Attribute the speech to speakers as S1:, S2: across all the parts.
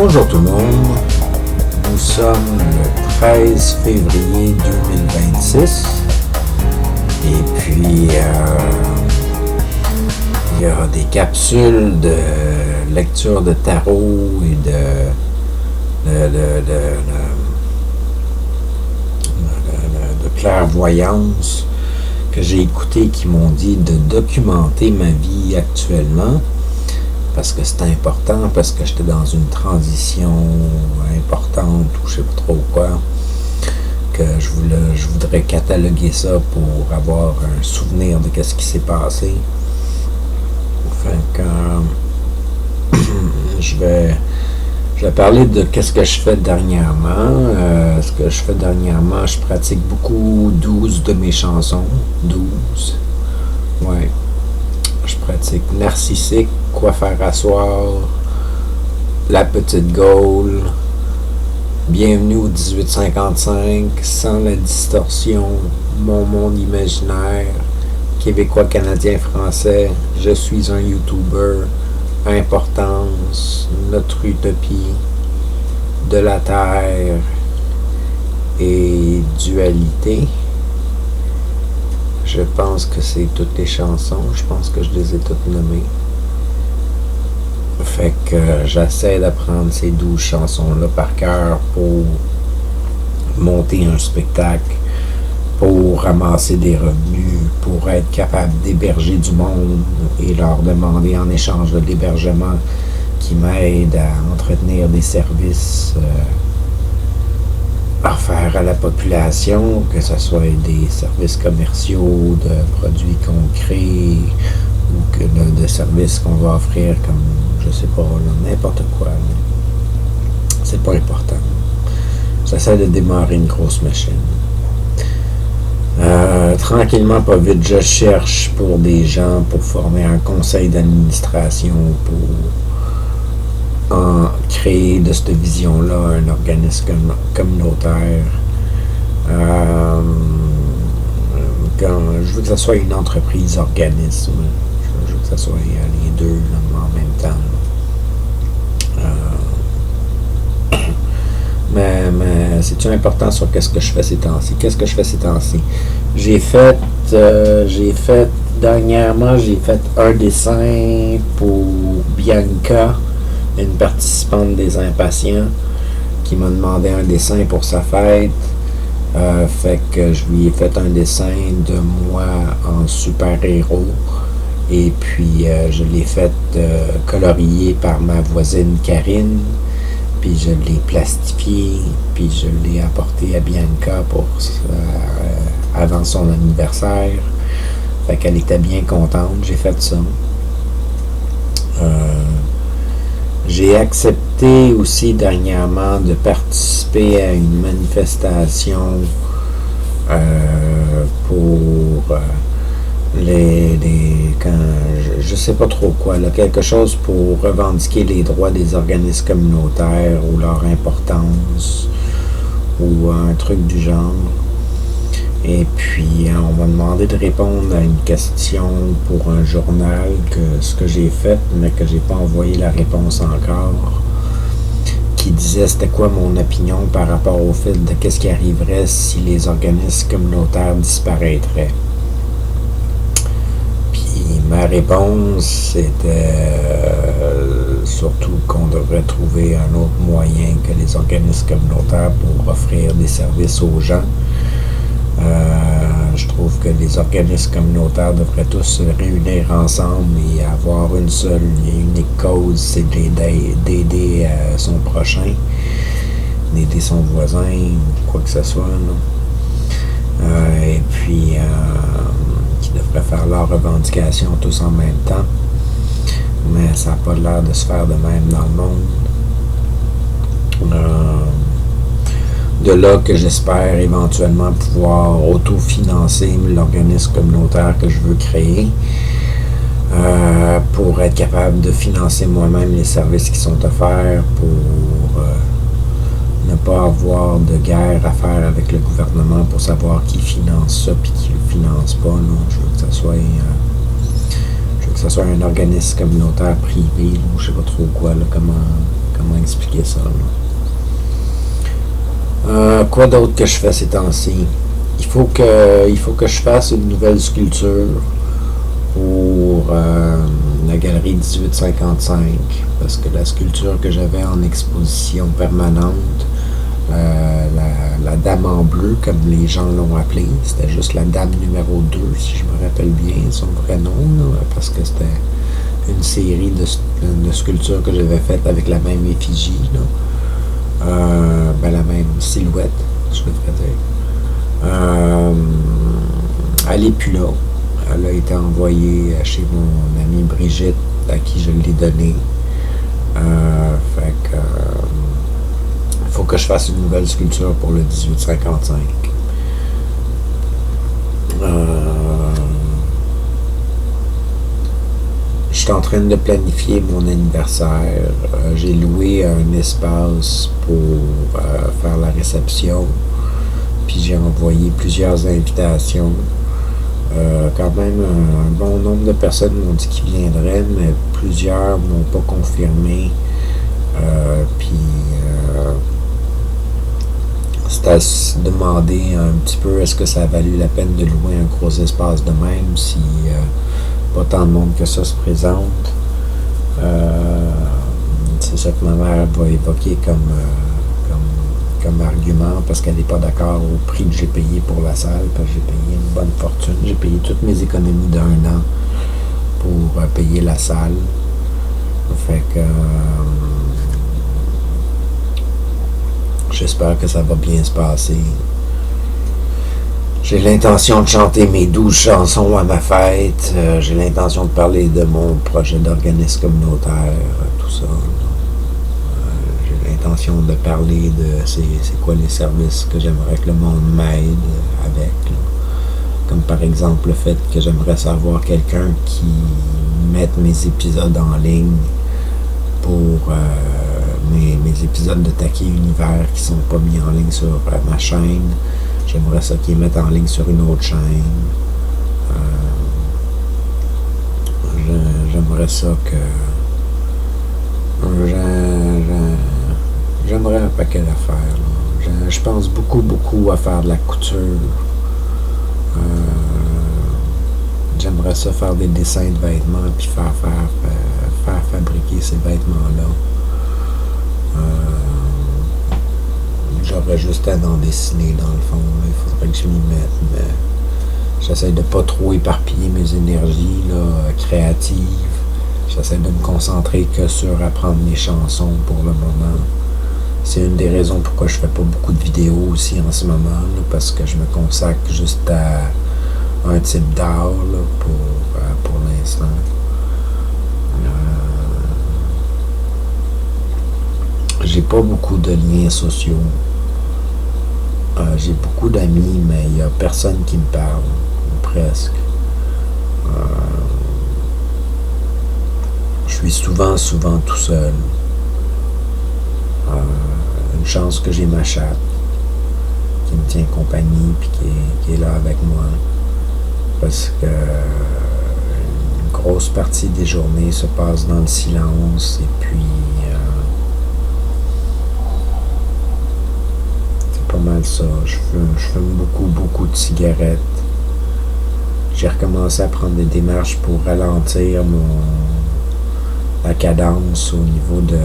S1: Bonjour tout le monde, nous sommes le 13 février 2026 et puis il y a des capsules de lecture de tarot et de clairvoyance que j'ai écouté qui m'ont dit de documenter ma vie actuellement. Parce que c'était important, parce que j'étais dans une transition importante ou je sais pas trop quoi, que je voudrais cataloguer ça pour avoir un souvenir de ce qui s'est passé. Enfin, je vais parler de qu'est-ce que je fais dernièrement. Ce que je fais dernièrement, je pratique beaucoup 12 de mes chansons. 12. Ouais. Je pratique Narcissique, Quoi faire à soir, La petite Gaule, Bienvenue au 1855, Sans la distorsion, Mon monde imaginaire, Québécois, Canadien, Français, Je suis un YouTuber, Importance, Notre utopie, De la Terre et Dualité. Je pense que c'est toutes les chansons. Je pense que je les ai toutes nommées. Fait que j'essaie d'apprendre ces 12 chansons-là par cœur pour monter un spectacle, pour ramasser des revenus, pour être capable d'héberger du monde et leur demander en échange de l'hébergement qui m'aide à entretenir des services offerts à la population, que ce soit des services commerciaux, de produits concrets ou que de services qu'on va offrir comme, je sais pas, n'importe quoi. C'est pas important. J'essaie de démarrer une grosse machine. Tranquillement, pas vite, je cherche pour des gens pour former un conseil d'administration pour créer de cette vision-là un organisme communautaire. Je veux que ça soit une entreprise organisme. Je veux que ça soit les deux en même temps. Mais c'est-tu important sur qu'est-ce que je fais ces temps-ci? Qu'est-ce que je fais ces temps-ci? Dernièrement, j'ai fait un dessin pour Bianca, une participante des Impatients, qui m'a demandé un dessin pour sa fête. Fait que je lui ai fait un dessin de moi en super-héros. Et puis, je l'ai fait colorier par ma voisine Karine. Puis, je l'ai plastifié. Puis, je l'ai apporté à Bianca avant son anniversaire. Fait qu'elle était bien contente. J'ai fait ça. J'ai accepté aussi dernièrement de participer à une manifestation pour je sais pas trop quoi, là, quelque chose pour revendiquer les droits des organismes communautaires ou leur importance ou un truc du genre. Et puis, on m'a demandé de répondre à une question pour un journal, ce que j'ai fait, mais que j'ai pas envoyé la réponse encore, qui disait c'était quoi mon opinion par rapport au fait de qu'est-ce qui arriverait si les organismes communautaires disparaîtraient. Puis, ma réponse, c'était surtout qu'on devrait trouver un autre moyen que les organismes communautaires pour offrir des services aux gens. Je trouve que les organismes communautaires devraient tous se réunir ensemble et avoir une seule et unique cause, c'est d'aider son prochain, d'aider son voisin ou quoi que ce soit. Et puis, qui devraient faire leurs revendications tous en même temps. Mais ça n'a pas l'air de se faire de même dans le monde. De là que j'espère éventuellement pouvoir autofinancer l'organisme communautaire que je veux créer pour être capable de financer moi-même les services qui sont offerts, pour ne pas avoir de guerre à faire avec le gouvernement pour savoir qui finance ça et qui ne le finance pas. Non. Je veux que ça soit un organisme communautaire privé, là, je ne sais pas trop quoi, là, comment comment expliquer ça, là? Quoi d'autre que je fais ces temps-ci? Il faut que je fasse une nouvelle sculpture pour la galerie 1855, parce que la sculpture que j'avais en exposition permanente, la dame en bleu, comme les gens l'ont appelée, c'était juste la dame numéro 2, si je me rappelle bien son vrai nom, là, parce que c'était une série de sculptures que j'avais faites avec la même effigie, là. La même silhouette, je devrais dire. Elle n'est plus là. Elle a été envoyée chez mon amie Brigitte, à qui je l'ai donnée. Fait que il faut que je fasse une nouvelle sculpture pour le 1855. Je suis en train de planifier mon anniversaire. J'ai loué un espace pour faire la réception. Puis j'ai envoyé plusieurs invitations. Quand même, un bon nombre de personnes m'ont dit qu'ils viendraient, mais plusieurs m'ont pas confirmé. C'est à se demander un petit peu est-ce que ça a valu la peine de louer un gros espace de même si pas tant de monde que ça se présente. C'est ça que ma mère va évoquer comme argument parce qu'elle n'est pas d'accord au prix que j'ai payé pour la salle, parce que j'ai payé une bonne fortune. J'ai payé toutes mes économies d'1 an pour payer la salle. Fait que j'espère que ça va bien se passer. J'ai l'intention de chanter mes 12 chansons à ma fête. J'ai l'intention de parler de mon projet d'organisme communautaire, tout ça. J'ai l'intention de parler de c'est quoi les services que j'aimerais que le monde m'aide avec. Là. Comme par exemple le fait que j'aimerais savoir quelqu'un qui mette mes épisodes en ligne pour mes épisodes de Taquet Univers qui sont pas mis en ligne sur ma chaîne. J'aimerais ça qu'ils mettent en ligne sur une autre chaîne. J'aimerais ça que... J'aimerais un paquet d'affaires. Je pense beaucoup à faire de la couture. J'aimerais ça faire des dessins de vêtements puis faire fabriquer ces vêtements-là. J'aurais juste à en dessiner dans le fond. Il faudrait que je m'y mette, mais j'essaie de pas trop éparpiller mes énergies là, créatives. J'essaie de me concentrer que sur apprendre mes chansons pour le moment. C'est une des raisons pourquoi je fais pas beaucoup de vidéos aussi en ce moment, là, parce que je me consacre juste à un type d'art là, pour l'instant. J'ai pas beaucoup de liens sociaux. J'ai beaucoup d'amis, mais il n'y a personne qui me parle, ou presque. Je suis souvent tout seul. Une chance que j'ai ma chatte, qui me tient compagnie, puis qui est là avec moi. Parce que une grosse partie des journées se passe dans le silence, et puis... pas mal ça. Je fume beaucoup de cigarettes. J'ai recommencé à prendre des démarches pour ralentir la cadence au niveau de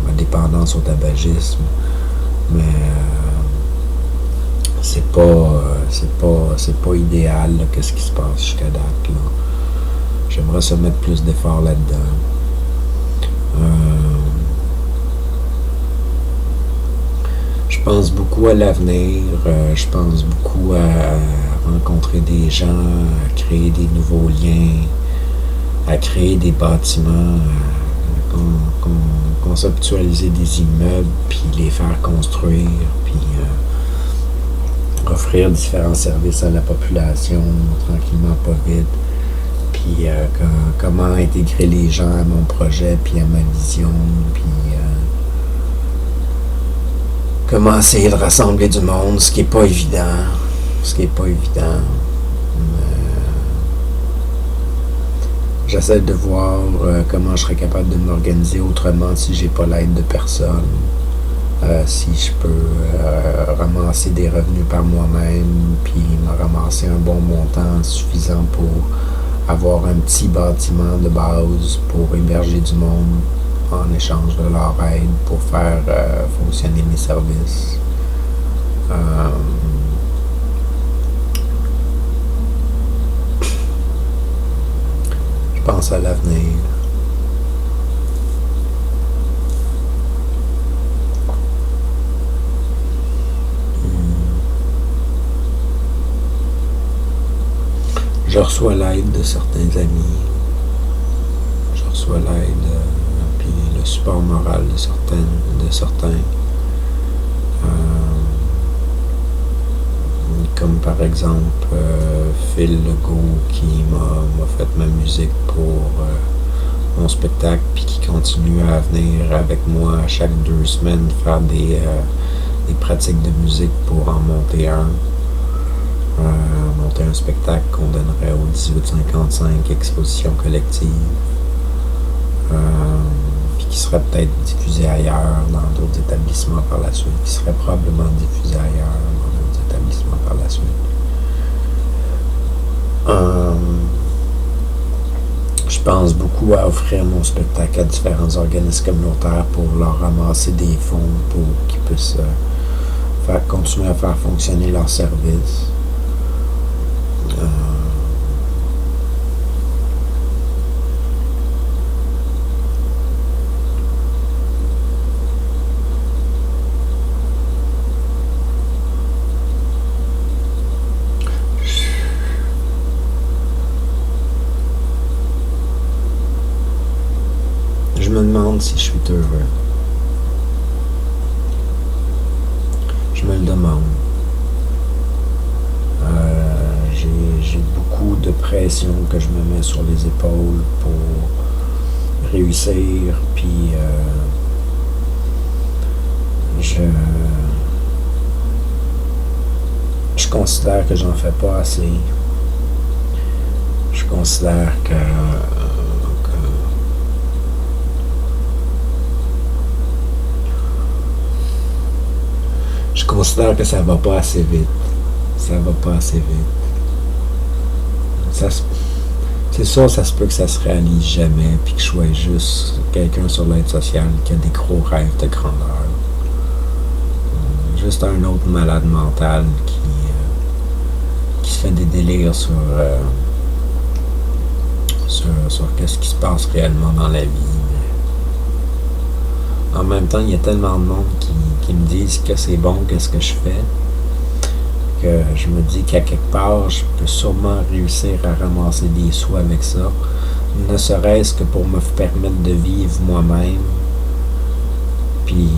S1: ma dépendance au tabagisme. Mais c'est pas idéal là, qu'est-ce qui se passe jusqu'à date. Là. J'aimerais se mettre plus d'efforts là-dedans. Je pense beaucoup à l'avenir, je pense beaucoup à rencontrer des gens, à créer des nouveaux liens, à créer des bâtiments, à conceptualiser des immeubles, puis les faire construire, puis offrir différents services à la population, tranquillement, pas vite, puis comment intégrer les gens à mon projet, puis à ma vision, puis... comment essayer de rassembler du monde, ce qui est pas évident. J'essaie de voir comment je serais capable de m'organiser autrement si j'ai pas l'aide de personne. Si je peux ramasser des revenus par moi-même, puis me ramasser un bon montant suffisant pour avoir un petit bâtiment de base pour héberger du monde en échange de leur aide pour faire fonctionner mes services. Je pense à l'avenir. Je reçois l'aide de certains amis. Je reçois l'aide, puis le support moral de certains. Comme par exemple Phil Legault qui m'a fait ma musique pour mon spectacle, puis qui continue à venir avec moi chaque 2 semaines faire des pratiques de musique pour en monter monter un spectacle qu'on donnerait au 1855 Exposition collective, puis qui serait peut-être diffusé ailleurs dans d'autres établissements par la suite, qui serait probablement diffusé ailleurs dans d'autres établissements par la suite. Je pense beaucoup à offrir mon spectacle à différents organismes communautaires pour leur ramasser des fonds pour qu'ils puissent continuer à faire fonctionner leurs services. Je me demande si je suis heureux. Je me le demande. J'ai beaucoup de pression que je me mets sur les épaules pour réussir, puis je considère que j'en fais pas assez. Je considère que je considère que ça va pas assez vite. Ça va pas assez vite. C'est sûr, ça se peut que ça se réalise jamais, puis que je sois juste quelqu'un sur l'aide sociale qui a des gros rêves de grandeur. Juste un autre malade mental qui se fait des délires sur qu'est-ce qui se passe réellement dans la vie. Mais en même temps, il y a tellement de monde qui me disent que c'est bon, qu'est-ce que je fais, que je me dis qu'à quelque part, je peux sûrement réussir à ramasser des sous avec ça, ne serait-ce que pour me permettre de vivre moi-même, puis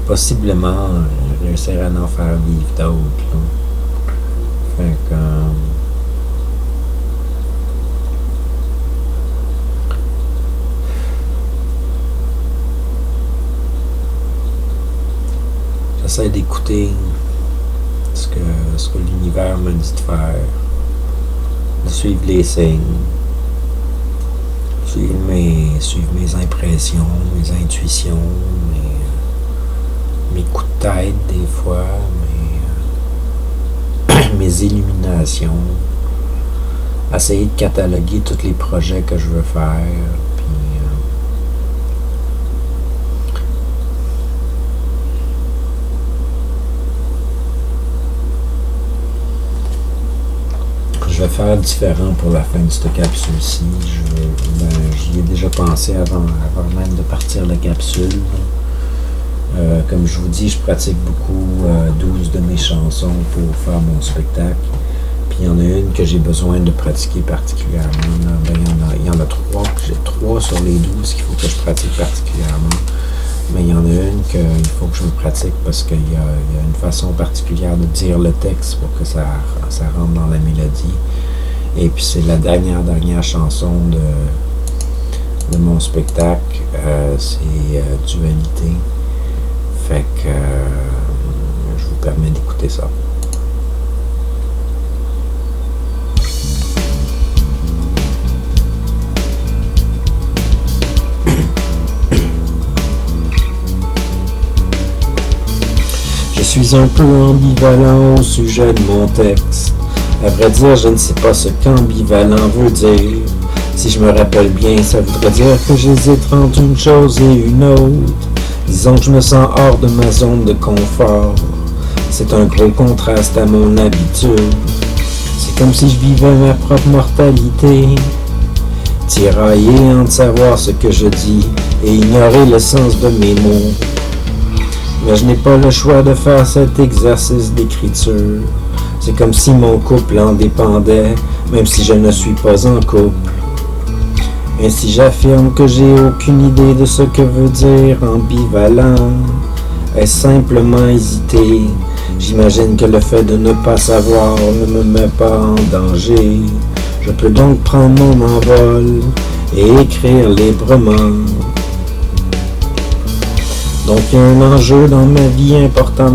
S1: possiblement réussir à en faire vivre d'autres. Fait que j'essaie d'écouter ce que l'univers me dit de faire, de suivre les signes, suivre mes impressions, mes intuitions, mes coups de tête des fois, mes illuminations, essayer de cataloguer tous les projets que je veux faire, je vais faire différent pour la fin de cette capsule-ci. J'y ai déjà pensé avant même de partir la capsule. Comme je vous dis, je pratique beaucoup 12 de mes chansons pour faire mon spectacle. Puis il y en a une que j'ai besoin de pratiquer particulièrement. Il y en a 3, j'ai 3 sur les 12 qu'il faut que je pratique particulièrement. Mais il y en a une qu'il faut que je me pratique parce qu'il y a une façon particulière de dire le texte pour que ça rentre dans la mélodie. Et puis c'est la dernière chanson de mon spectacle, c'est Dualité. Fait que je vous permets d'écouter ça. suis un peu ambivalent au sujet de mon texte. À vrai dire, je ne sais pas ce qu'ambivalent veut dire. Si je me rappelle bien, ça voudrait dire que j'hésite entre une chose et une autre. Disons que je me sens hors de ma zone de confort. C'est un gros contraste à mon habitude. C'est comme si je vivais ma propre mortalité. Tiraillé entre savoir ce que je dis et ignorer le sens de mes mots. Mais je n'ai pas le choix de faire cet exercice d'écriture. C'est comme si mon couple en dépendait, même si je ne suis pas en couple. Ainsi j'affirme que j'ai aucune idée de ce que veut dire ambivalent. Est-ce simplement hésiter? J'imagine que le fait de ne pas savoir ne me met pas en danger. Je peux donc prendre mon envol et écrire librement. Donc il y a un enjeu dans ma vie important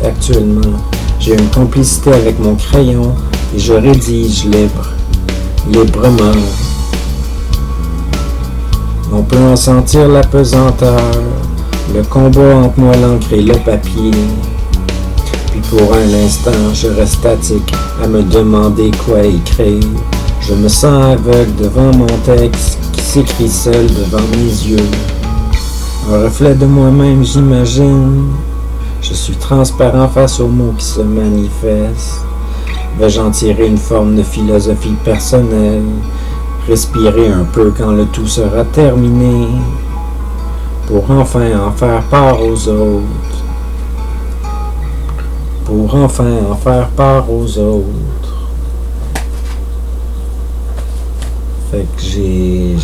S1: actuellement. J'ai une complicité avec mon crayon et je rédige librement. On peut en sentir la pesanteur, le combat entre moi, l'encre et le papier. Puis pour un instant, je reste statique à me demander quoi écrire. Je me sens aveugle devant mon texte qui s'écrit seul devant mes yeux. Un reflet de moi-même, j'imagine. Je suis transparent face aux mots qui se manifestent. Vais-je en tirer une forme de philosophie personnelle? Respirer un peu quand le tout sera terminé, pour enfin en faire part aux autres. Pour enfin en faire part aux autres. Fait que j'ai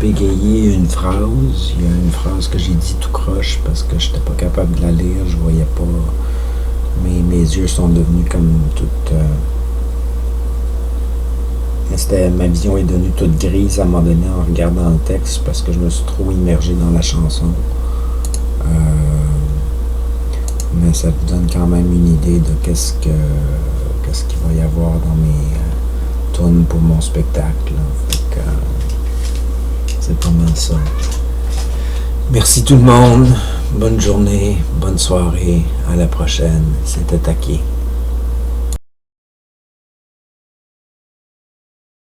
S1: bégayé une phrase. Il y a une phrase que j'ai dit tout croche parce que j'étais pas capable de la lire, je voyais pas. Mes yeux sont devenus comme toutes. Ma vision est devenue toute grise à un moment donné en regardant le texte parce que je me suis trop immergé dans la chanson. Mais ça vous donne quand même une idée de qu'est-ce qu'il va y avoir dans mes tunes pour mon spectacle. Fait que, c'est pas mal ça. Merci tout le monde. Bonne journée, bonne soirée. À la prochaine. C'était Taqué.